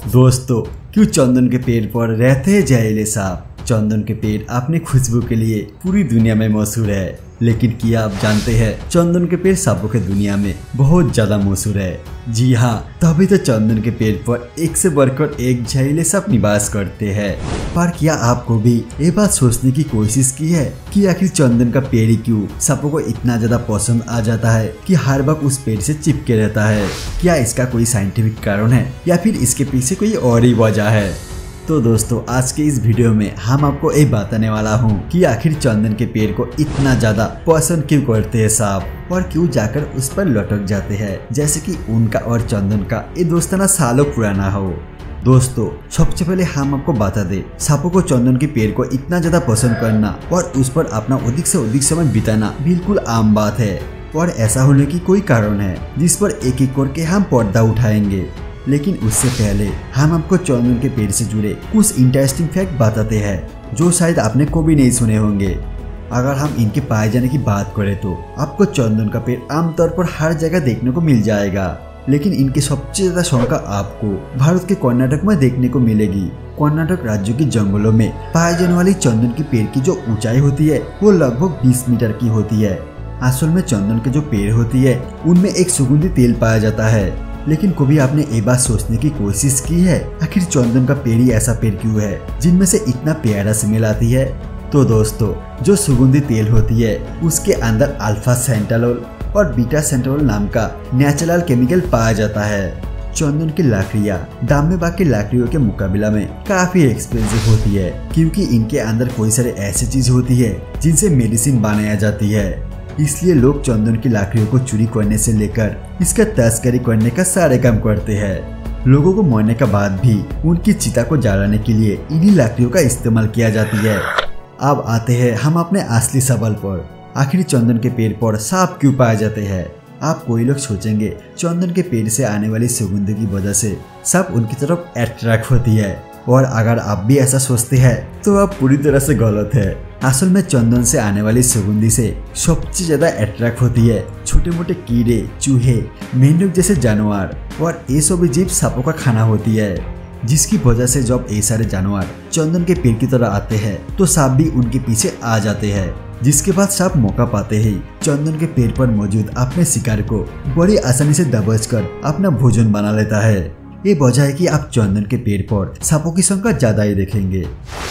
दोस्तों, क्यों चंदन के पेड़ पर रहते हैं जहरीले सांप। चंदन के पेड़ अपनी खुशबू के लिए पूरी दुनिया में मशहूर है, लेकिन क्या आप जानते हैं चंदन के पेड़ सांपों की दुनिया में बहुत ज्यादा मशहूर है। जी हाँ, तभी तो चंदन के पेड़ पर एक से बढ़कर एक जहरीले सांप निवास करते हैं। पर क्या आपको भी ये बात सोचने की कोशिश की है कि आखिर चंदन का पेड़ ही क्यों सांपों को इतना ज्यादा पसंद आ जाता है कि हर वक्त उस पेड़ से चिपके रहता है। क्या इसका कोई साइंटिफिक कारण है या फिर इसके पीछे कोई और ही वजह है? तो दोस्तों, आज के इस वीडियो में हम आपको ये बताने वाला हूँ कि आखिर चंदन के पेड़ को इतना ज्यादा पसंद क्यों करते हैं सांप और क्यों जाकर उस पर लटक जाते हैं, जैसे कि उनका और चंदन का ये दोस्ताना सालों पुराना हो। दोस्तों, सबसे पहले हम आपको बता दें, सांपों को चंदन के पेड़ को इतना ज्यादा पसंद करना और उस पर अपना अधिक से अधिक समय बिताना बिल्कुल आम बात है और ऐसा होने की कोई कारण है जिस पर एक एक करके हम पर्दा उठाएंगे। लेकिन उससे पहले हम आपको चंदन के पेड़ से जुड़े कुछ इंटरेस्टिंग फैक्ट बताते हैं जो शायद आपने कभी नहीं सुने होंगे। अगर हम इनके पाए जाने की बात करें तो आपको चंदन का पेड़ आमतौर पर हर जगह देखने को मिल जाएगा, लेकिन इनकी सबसे ज्यादा संख्या आपको भारत के कर्नाटक में देखने को मिलेगी। कर्नाटक राज्य के जंगलों में पाए जाने वाली चंदन के पेड़ की जो ऊंचाई होती है वो लगभग 20 मीटर की होती है। असल में चंदन के जो पेड़ होती है उनमें एक सुगंधित तेल पाया जाता है, लेकिन कभी आपने ये बात सोचने की कोशिश की है आखिर चंदन का पेड़ ही ऐसा पेड़ क्यों है जिनमें से इतना प्यारा स्मेल आती है? तो दोस्तों, जो सुगंधित तेल होती है उसके अंदर अल्फा सेंटालोल और बीटा सेंटालोल नाम का नेचुरल केमिकल पाया जाता है। चंदन की लकड़ियाँ दाम में बाकी लकड़ियों के मुकाबला में काफी एक्सपेंसिव होती है, क्योंकि इनके अंदर कोई सारे ऐसी चीज होती है जिनसे मेडिसिन बनाया जाती है। इसलिए लोग चंदन की लकड़ियों को चोरी करने से लेकर इसका तस्करी करने का सारे काम करते हैं। लोगों को मरने के बाद भी उनकी चिता को जलाने के लिए इन्हीं लकड़ियों का इस्तेमाल किया जाती है। अब आते हैं हम अपने असली सवाल पर, आखिर चंदन के पेड़ पर सांप क्यों पाए जाते हैं? आप कोई लोग सोचेंगे चंदन के पेड़ से आने वाली सुगंध की वजह से सांप उनकी तरफ अट्रैक्ट होती है, और अगर आप भी ऐसा सोचते हैं तो आप पूरी तरह से गलत है। असल में चंदन से आने वाली सुगंधी से सबसे ज्यादा अट्रैक्ट होती है छोटे मोटे कीड़े, चूहे, मेंढक जैसे जानवर, और ये सभी जीव सांपों का खाना होती है, जिसकी वजह से जब ये सारे जानवर चंदन के पेड़ की तरह आते हैं तो सांप भी उनके पीछे आ जाते हैं, जिसके बाद सांप मौका पाते ही चंदन के पेड़ पर मौजूद अपने शिकार को बड़ी आसानी से दबोचकर अपना भोजन बना लेता है। ये वजह है कि आप चंदन के पेड़ पर सांपों की संख्या ज्यादा ही देखेंगे।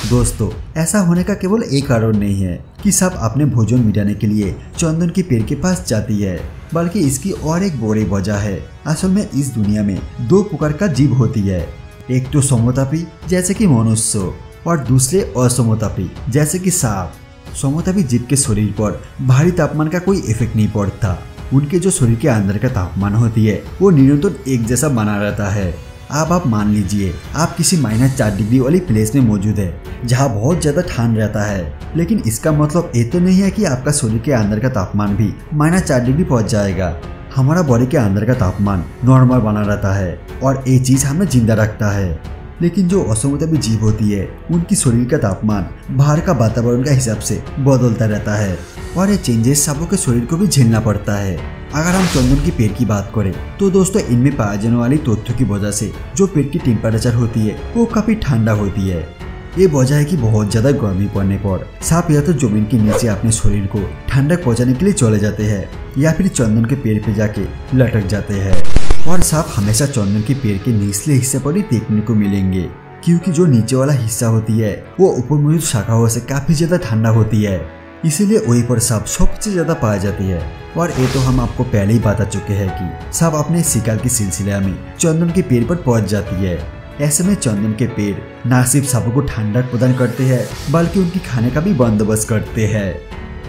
दोस्तों, ऐसा होने का केवल एक कारण नहीं है कि सांप अपने भोजन मिटाने के लिए चंदन के पेड़ के पास जाती है, बल्कि इसकी और एक बड़ी वजह है। असल में इस दुनिया में दो प्रकार का जीव होती है, एक तो समोतापी जैसे कि मनुष्य और दूसरे असमोतापी जैसे कि सांप। समोतापी जीव के शरीर पर भारी तापमान का कोई इफेक्ट नहीं पड़ता। उनके जो शरीर के अंदर का तापमान होती है वो निरंतर एक जैसा बना रहता है। अब आप मान लीजिए आप किसी -4 डिग्री वाली प्लेस में मौजूद है जहाँ बहुत ज्यादा ठंड रहता है, लेकिन इसका मतलब ये तो नहीं है कि आपका शरीर के अंदर का तापमान भी -4 डिग्री पहुँच जाएगा। हमारा बॉडी के अंदर का तापमान नॉर्मल बना रहता है और ये चीज हमें जिंदा रखता है। लेकिन जो असमोतापी जीव होती है उनकी शरीर का तापमान बाहर का वातावरण का हिसाब से बदलता रहता है और ये चेंजेस सांपों के शरीर को भी झेलना पड़ता है। अगर हम चंदन की पेड़ की बात करें तो दोस्तों, इनमें पाए जाने वाली तथ्यों की वजह से जो पेड़ की टेम्परेचर होती है वो काफी ठंडा होती है। ये वजह है कि बहुत ज्यादा गर्मी पड़ने पर सांप या तो जमीन के नीचे अपने शरीर को ठंडक पहुंचाने के लिए चले जाते हैं या फिर चंदन के पेड़ पे जाके लटक जाते हैं। और सांप हमेशा चंदन के पेड़ के निचले हिस्से पर ही देखने को मिलेंगे, क्योंकि जो नीचे वाला हिस्सा होती है वो ऊपर मौजूद शाखाओं से काफी ज्यादा ठंडा होती है, इसीलिए वहीं पर सांप सबसे ज्यादा पाई जाती है। और ये तो हम आपको पहले ही बता चुके हैं कि सांप अपने शिकार की सिलसिले में चंदन के पेड़ पर पहुंच जाती है। ऐसे में चंदन के पेड़ न सिर्फ सांपों को ठंडक प्रदान करते हैं बल्कि उनकी खाने का भी बंदोबस्त करते हैं।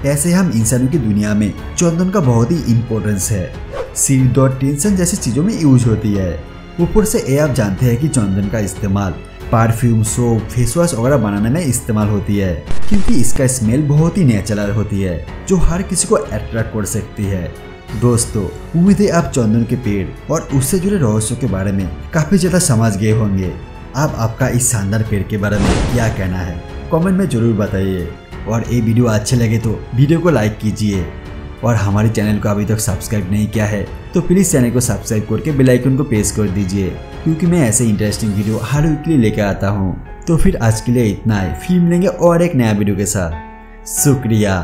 ऐसे हम इंसानों की दुनिया में चंदन का बहुत ही इम्पोर्टेंस है। सिर दर्द, टेंशन जैसी चीजों में यूज होती है। ऊपर से ये आप जानते हैं कि चंदन का इस्तेमाल परफ्यूम, सोप, फेस वॉश वगैरह बनाने में इस्तेमाल होती है, क्योंकि इसका स्मेल बहुत ही नेचुरल होती है जो हर किसी को अट्रैक्ट कर सकती है। दोस्तों, उम्मीद है आप चंदन के पेड़ और उससे जुड़े रहस्यों के बारे में काफी ज्यादा समझ गए होंगे। अब आपका इस शानदार पेड़ के बारे में क्या कहना है कमेंट में जरूर बताइए, और ये वीडियो अच्छे लगे तो वीडियो को लाइक कीजिए। और हमारे चैनल को अभी तक सब्सक्राइब नहीं किया है तो प्लीज चैनल को सब्सक्राइब करके बेल आइकन को प्रेस कर दीजिए, क्योंकि मैं ऐसे इंटरेस्टिंग वीडियो हर वीकली लेकर आता हूँ। तो फिर आज के लिए इतना ही, फिर मिलेंगे और एक नया वीडियो के साथ। शुक्रिया।